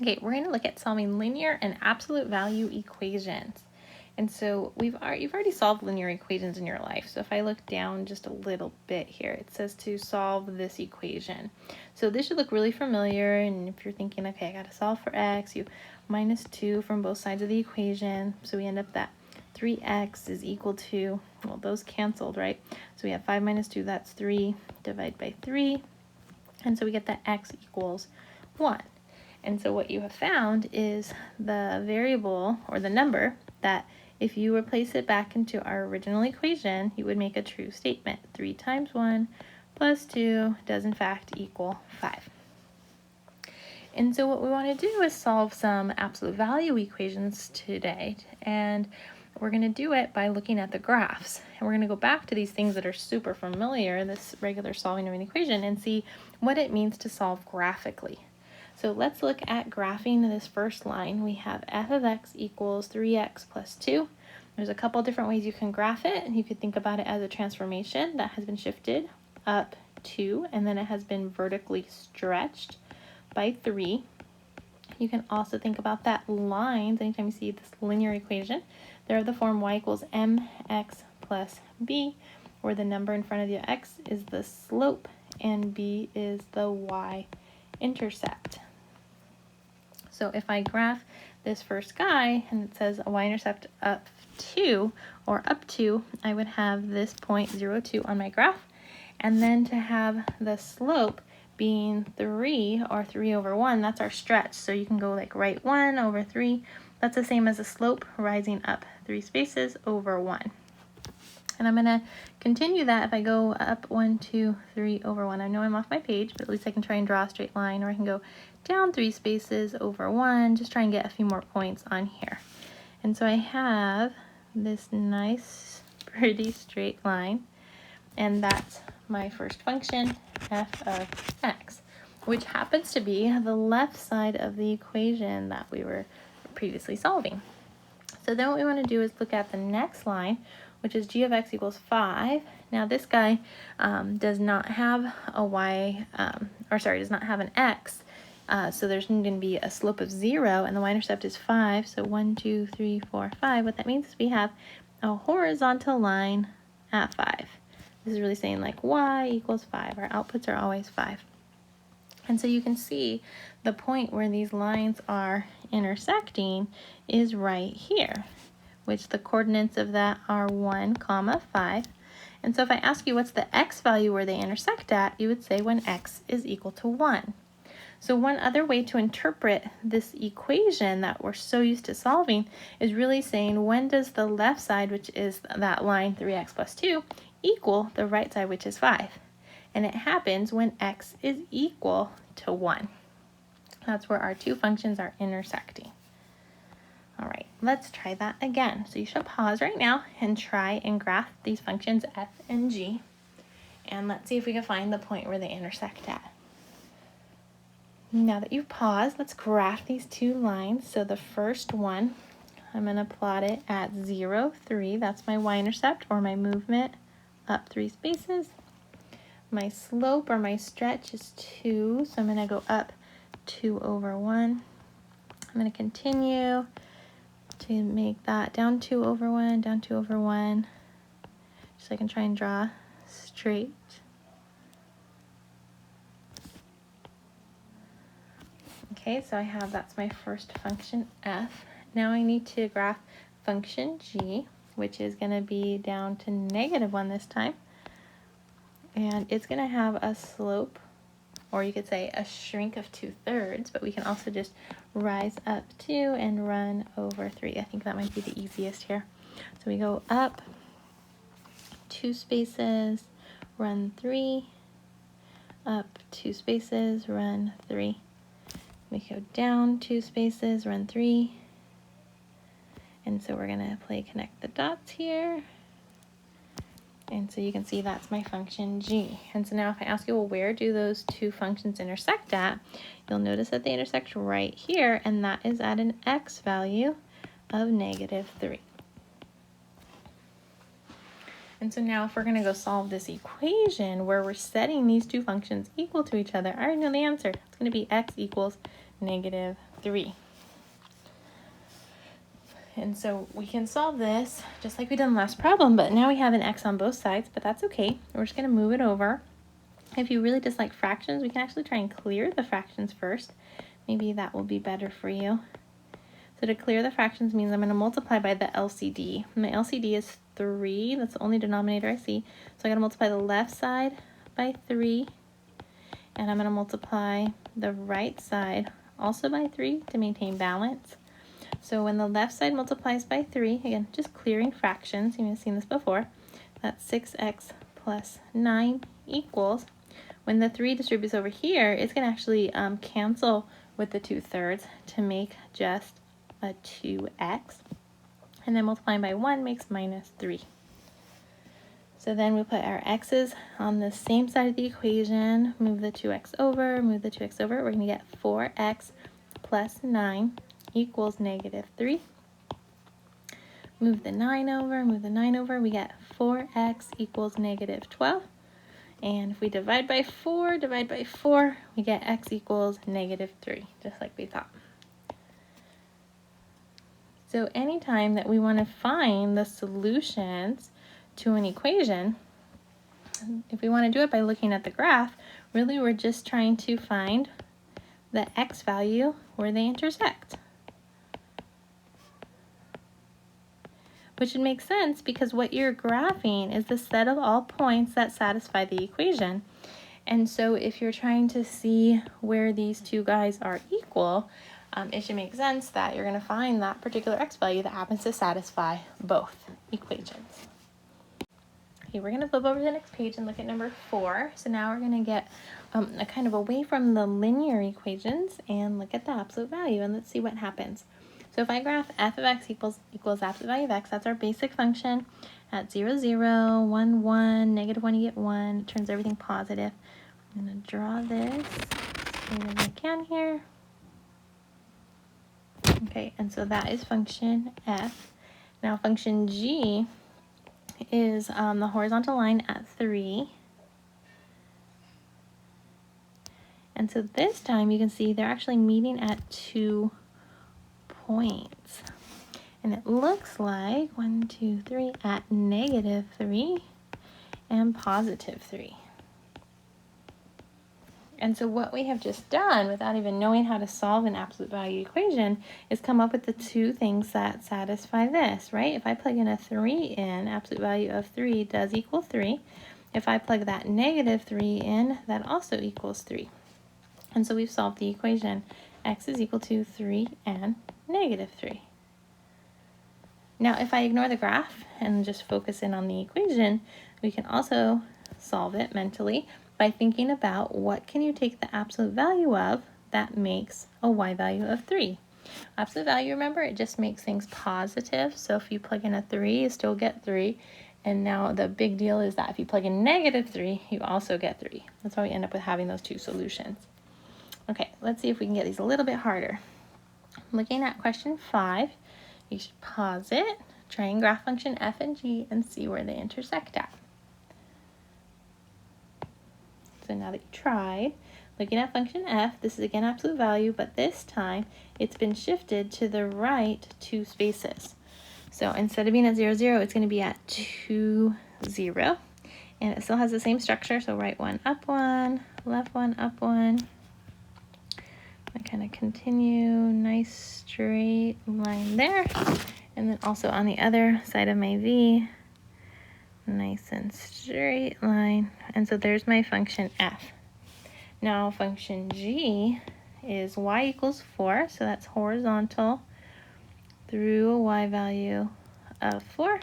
Okay, we're going to look at solving linear and absolute value equations. And so you've already solved linear equations in your life. So if I look down just a little bit here, it says to solve this equation. So this should look really familiar. And if you're thinking, okay, I got to solve for x, you minus 2 from both sides of the equation. So we end up that 3x is equal to, well, those canceled, right? So we have 5 minus 2, that's 3, divide by 3. And so we get that x equals 1. And so what you have found is the variable or the number that if you replace it back into our original equation, you would make a true statement. 3 times 1 plus 2 does in fact equal 5. And so what we want to do is solve some absolute value equations today. And we're going to do it by looking at the graphs. And we're going to go back to these things that are super familiar, this regular solving of an equation, and see what it means to solve graphically. So let's look at graphing this first line. We have f of x equals 3x plus 2. There's a couple different ways you can graph it. And you could think about it as a transformation that has been shifted up 2, and then it has been vertically stretched by 3. You can also think about that lines. Anytime you see this linear equation, they're of the form y equals mx plus b, where the number in front of the x is the slope and b is the y-intercept. So if I graph this first guy and it says a y-intercept up 2 or up 2, I would have this point 0, 2 on my graph. And then to have the slope being 3 or 3 over 1, that's our stretch. So you can go like right 1 over 3. That's the same as a slope rising up 3 spaces over 1. And I'm going to continue that if I go up 1, 2, 3 over 1. I know I'm off my page, but at least I can try and draw a straight line, or I can go down 3 spaces over 1, just try and get a few more points on here. And so I have this nice, pretty straight line, and that's my first function, f of x, which happens to be the left side of the equation that we were previously solving. So then what we want to do is look at the next line, which is g of x equals 5. Now this guy does not have a y, does not have an x, so there's going to be a slope of 0, and the y-intercept is 5, so 1, 2, 3, 4, 5. What that means is we have a horizontal line at 5. This is really saying like y equals 5. Our outputs are always 5. And so you can see the point where these lines are intersecting is right here, which the coordinates of that are 1, 5. And so if I ask you what's the x value where they intersect at, you would say when x is equal to 1. So one other way to interpret this equation that we're so used to solving is really saying when does the left side, which is that line 3x plus 2, equal the right side, which is 5. And it happens when x is equal to 1. That's where our two functions are intersecting. All right, let's try that again. So you should pause right now and try and graph these functions f and g. And let's see if we can find the point where they intersect at. Now that you've paused, let's graph these two lines. So the first one, I'm going to plot it at 0, 3. That's my y-intercept, or my movement up 3 spaces. My slope or my stretch is 2, so I'm going to go up 2 over 1. I'm going to continue to make that down 2 over 1, down 2 over 1, so I can try and draw straight. Okay, so I have, that's my first function, f. Now I need to graph function g, which is going to be down to -1 this time. And it's going to have a slope, or you could say a shrink of 2/3, but we can also just rise up 2 and run over 3. I think that might be the easiest here. So we go up 2 spaces, run 3, up 2 spaces, run 3. We go down 2 spaces, run 3. And so we're going to play connect the dots here. And so you can see that's my function g. And so now if I ask you, well, where do those two functions intersect at? You'll notice that they intersect right here, and that is at an x value of -3. And so now if we're going to go solve this equation where we're setting these two functions equal to each other, I already know the answer. It's going to be x equals negative 3. And so we can solve this just like we did in the last problem, but now we have an x on both sides, but that's okay. We're just going to move it over. If you really dislike fractions, we can actually try and clear the fractions first. Maybe that will be better for you. So to clear the fractions means I'm going to multiply by the LCD. My LCD is 3. That's the only denominator I see. So I'm going to multiply the left side by 3. And I'm going to multiply the right side also by 3 to maintain balance. So when the left side multiplies by 3, again, just clearing fractions, you may have seen this before, that's 6x plus 9 equals, when the 3 distributes over here, it's going to actually cancel with the 2/3 to make just a 2x. And then multiplying by 1 makes minus 3. So then we put our x's on the same side of the equation, move the 2x over, move the 2x over. We're going to get 4x plus 9 equals negative 3. Move the 9 over, move the 9 over. We get 4x equals negative 12. And if we divide by 4, we get x equals negative 3, just like we thought. So anytime that we want to find the solutions to an equation, if we want to do it by looking at the graph, really we're just trying to find the x value where they intersect. Which would make sense because what you're graphing is the set of all points that satisfy the equation. And so if you're trying to see where these two guys are equal, it should make sense that you're going to find that particular x value that happens to satisfy both equations. Okay, we're going to flip over to the next page and look at number 4. So now we're going to get a kind of away from the linear equations and look at the absolute value, and let's see what happens. So if I graph f of x equals absolute value of x, that's our basic function. At 0, 0, 1, 1, negative 1, you get 1. It turns everything positive. I'm going to draw this as straight as I can here. Okay, and so that is function f. Now function g is the horizontal line at 3. And so this time you can see they're actually meeting at 2 points. And it looks like 1, 2, 3 at negative 3 and positive 3. And so what we have just done, without even knowing how to solve an absolute value equation, is come up with the two things that satisfy this, right? If I plug in a 3 in, absolute value of 3 does equal 3. If I plug that negative 3 in, that also equals 3. And so we've solved the equation. X is equal to 3 and negative 3. Now, if I ignore the graph and just focus in on the equation, we can also solve it mentally by thinking about what can you take the absolute value of that makes a y value of 3. Absolute value, remember, it just makes things positive. So if you plug in a 3, you still get 3. And now the big deal is that if you plug in negative 3, you also get 3. That's why we end up with having those two solutions. Okay, let's see if we can get these a little bit harder. Looking at question 5, you should pause it, try and graph function f and g, and see where they intersect at. So now that you tried, looking at function f, this is again absolute value, but this time it's been shifted to the right 2 spaces. So instead of being at 0, 0, it's going to be at 2, 0. And it still has the same structure, so right 1, up 1, left 1, up 1. I kind of continue, nice straight line there. And then also on the other side of my v, nice and straight line. And so there's my function f. Now function g is y equals 4, so that's horizontal through a y value of 4.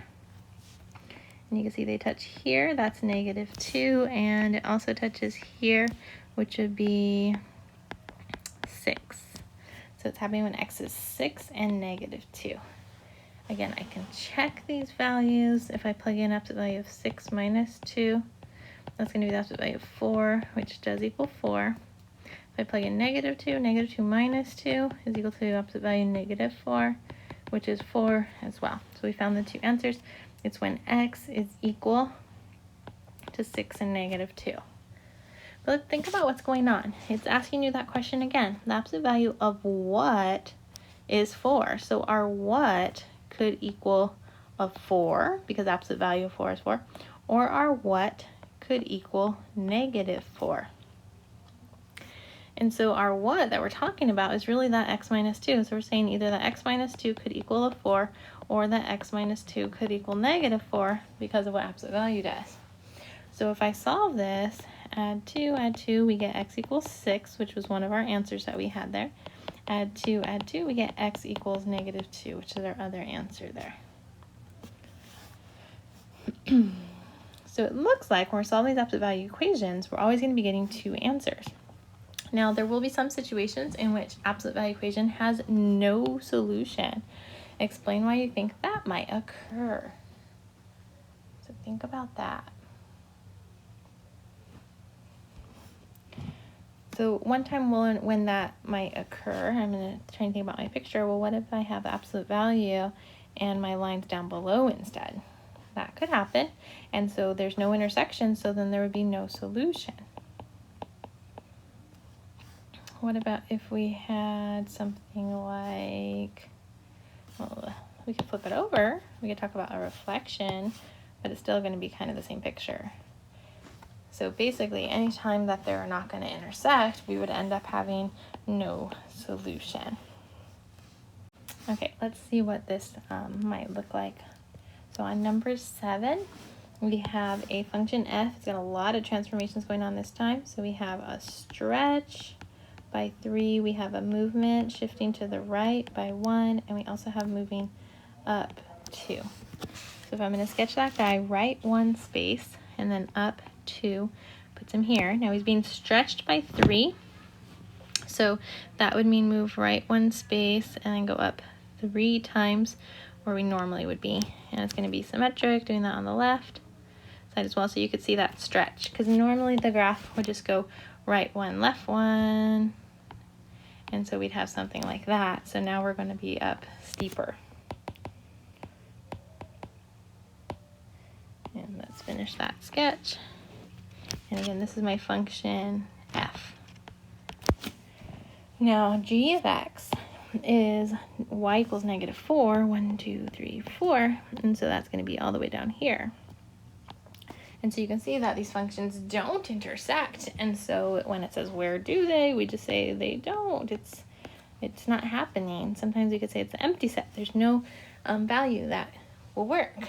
And you can see they touch here, that's negative 2, and it also touches here, which would be 6. So it's happening when x is 6 and negative 2. Again, I can check these values. If I plug in absolute value of 6 minus 2, that's going to be the absolute value of 4, which does equal 4. If I plug in negative 2 minus 2 is equal to absolute value negative 4, which is 4 as well. So we found the two answers. It's when x is equal to 6 and negative 2. But think about what's going on. It's asking you that question again. The absolute value of what is 4? So our what could equal a 4, because the absolute value of 4 is 4, or our what could equal -4. And so our what that we're talking about is really that x minus 2. So we're saying either that x minus 2 could equal a 4, or that x minus 2 could equal -4 because of what absolute value does. So if I solve this, add 2, we get x equals 6, which was one of our answers that we had there. Add 2, we get x equals -2, which is our other answer there. So it looks like when we're solving these absolute value equations, we're always going to be getting 2 answers. Now, there will be some situations in which absolute value equation has no solution. Explain why you think that might occur. So think about that. So one time when that might occur, I'm going to try and think about my picture. Well, what if I have absolute value and my line's down below instead? That could happen. And so there's no intersection, so then there would be no solution. What about if we had something like, well, we could flip it over. We could talk about a reflection, but it's still going to be kind of the same picture. So basically, anytime that they're not going to intersect, we would end up having no solution. Okay, let's see what this might look like. So on number 7, we have a function f. It's got a lot of transformations going on this time. So we have a stretch by 3. We have a movement shifting to the right by 1. And we also have moving up 2. So if I'm going to sketch that guy, right 1 space and then up 2, puts him here. Now he's being stretched by 3. So that would mean move right 1 space and then go up 3 times where we normally would be. And it's going to be symmetric, doing that on the left side as well. So you could see that stretch, because normally the graph would just go right 1, left 1. And so we'd have something like that. So now we're going to be up steeper. And let's finish that sketch. And again, this is my function f. Now g of x is y equals -4, 1, 2, 3, 4, and so that's going to be all the way down here. And so you can see that these functions don't intersect, and so when it says where do they, we just say they don't. It's not happening. Sometimes we could say it's an empty set. There's no value that will work.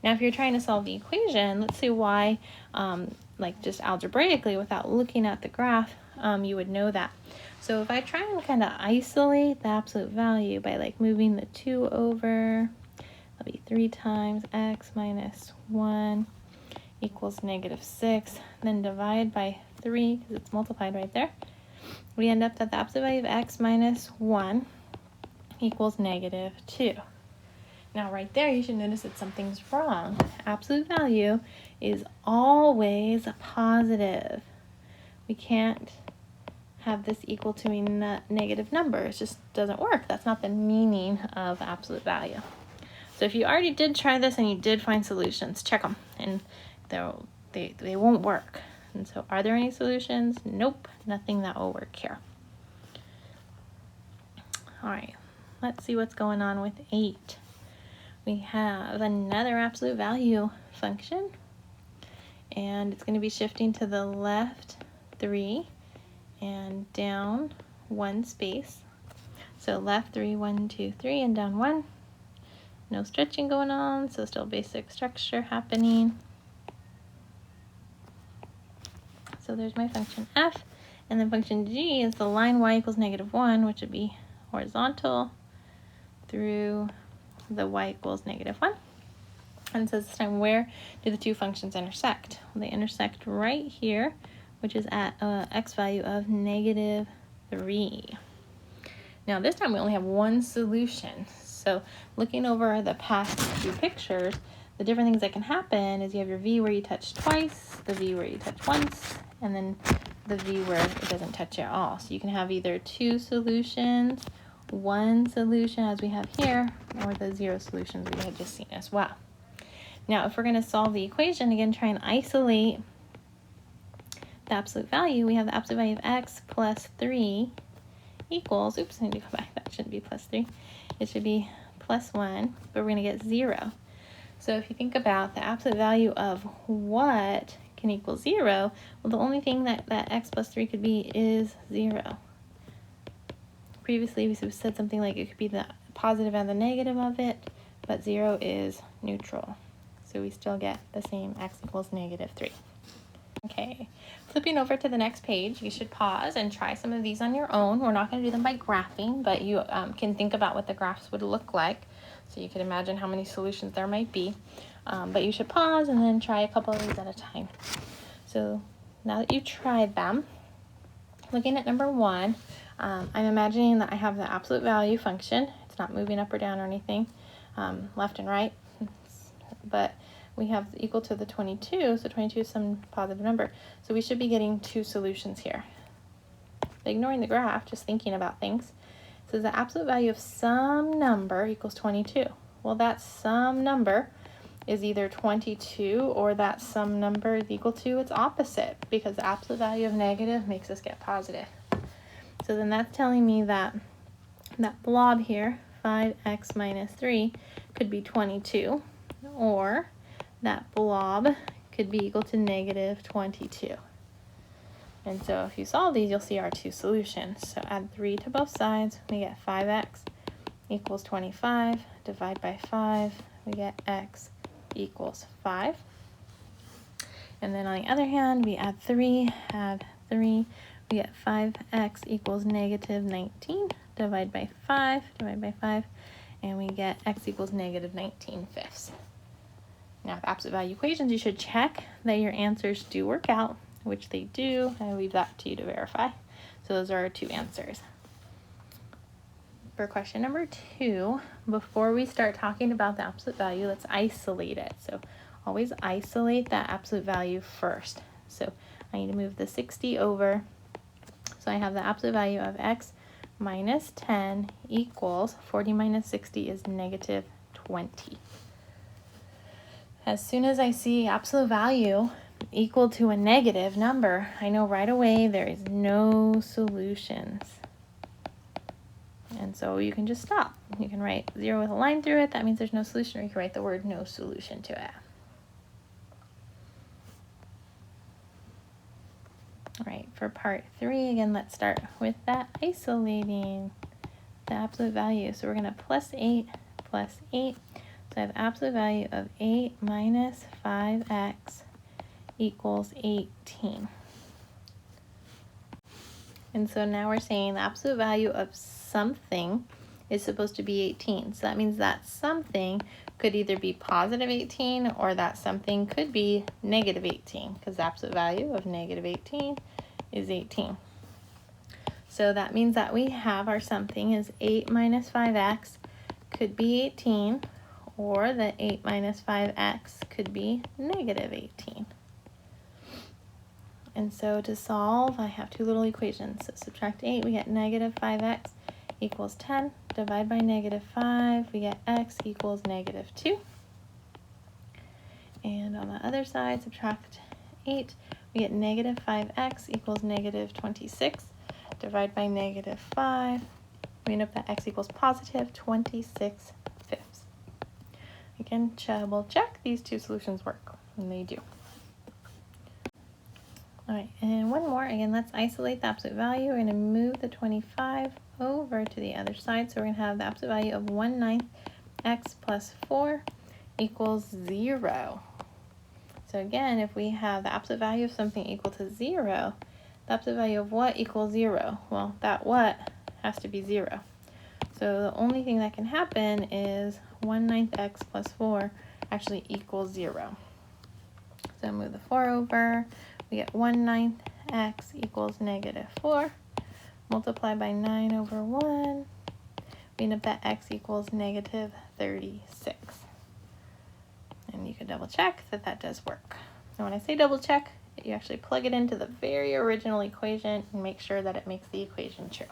Now if you're trying to solve the equation, let's see why, like just algebraically without looking at the graph, you would know that. So if I try and kind of isolate the absolute value by like moving the 2 over, that'll be 3 times x minus 1 equals -6, then divide by 3 because it's multiplied right there. We end up that the absolute value of x minus 1 equals -2. Now right there you should notice that something's wrong. Absolute value is always positive. We can't have this equal to a negative number. It just doesn't work. That's not the meaning of absolute value. So if you already did try this and you did find solutions, check them, and they won't work. And so are there any solutions? Nope, nothing that will work here. All right, let's see what's going on with 8. We have another absolute value function, and it's going to be shifting to the left 3 and down 1 space. So left 3, 1, 2, 3, and down 1. No stretching going on, so still basic structure happening. So there's my function f, and then function g is the line y equals -1, which would be horizontal through the y equals -1. And so this time, where do the two functions intersect? Well, they intersect right here, which is at x value of -3. Now this time we only have one solution. So looking over the past few pictures, the different things that can happen is you have your v where you touch twice, the v where you touch once, and then the v where it doesn't touch at all. So you can have either 2 solutions, 1 solution as we have here, or the 0 solutions we had just seen as well. Now if we're going to solve the equation, again try and isolate the absolute value, we have the absolute value of x plus 3 equals, oops, I need to go back, that shouldn't be plus 3. It should be plus 1, but we're going to get 0. So if you think about the absolute value of what can equal 0, well, the only thing that x plus 3 could be is 0. Previously, we said something like it could be the positive and the negative of it, but 0 is neutral. So we still get the same x equals negative 3. Okay, flipping over to the next page, you should pause and try some of these on your own. We're not going to do them by graphing, but you can think about what the graphs would look like. So you can imagine how many solutions there might be. But you should pause and then try a couple of these at a time. So now that you've tried them, looking at number 1, I'm imagining that I have the absolute value function. It's not moving up or down or anything, left and right, but we have equal to the 22, so 22 is some positive number. So we should be getting 2 solutions here. Ignoring the graph, just thinking about things. It says the absolute value of some number equals 22. Well, that some number is either 22 or that some number is equal to its opposite, because the absolute value of negative makes us get positive. So then that's telling me that that blob here, 5x minus 3, could be 22, or that blob could be equal to negative 22. And so if you solve these, you'll see our 2 solutions. So add 3 to both sides, we get 5x equals 25. Divide by 5, we get x equals 5. And then on the other hand, we add 3, we get 5x equals negative 19. Divide by 5, and we get x equals negative 19/5. Now, with absolute value equations, you should check that your answers do work out, which they do. I leave that to you to verify. So those are our 2 answers. For question number 2, before we start talking about the absolute value, let's isolate it. So always isolate that absolute value first. So I need to move the 60 over. So I have the absolute value of x minus 10 equals 40 minus 60 is negative 20. As soon as I see absolute value equal to a negative number, I know right away there is no solutions. And so you can just stop. You can write 0 with a line through it. That means there's no solution, or you can write the word no solution to it. All right, for part 3, again, let's start with that isolating the absolute value. So we're going to plus 8. So I have absolute value of 8 minus 5x equals 18. And so now we're saying the absolute value of something is supposed to be 18. So that means that something could either be positive 18 or that something could be negative 18, because the absolute value of negative 18 is 18. So that means that we have our something is 8 minus 5x could be 18, or that 8 minus 5x could be negative 18. And so to solve, I have 2 little equations. So subtract 8, we get negative 5x equals 10. Divide by negative 5, we get x equals negative 2. And on the other side, subtract 8, we get negative 5x equals negative 26. Divide by negative 5, we end up that x equals positive 26/5. Again, double check these 2 solutions work, and they do. All right, and one more. Again, let's isolate the absolute value. We're going to move the 25 over to the other side. So we're going to have the absolute value of 1/9 x plus 4 equals 0. So again, if we have the absolute value of something equal to 0, the absolute value of what equals 0? Well, that what has to be 0. So the only thing that can happen is 1/9 x plus 4 actually equals 0. So move the 4 over. We get 1/9 x equals negative 4. Multiply by 9 over 1. We end up that x equals negative 36. And you can double check that that does work. So when I say double check, you actually plug it into the very original equation and make sure that it makes the equation true.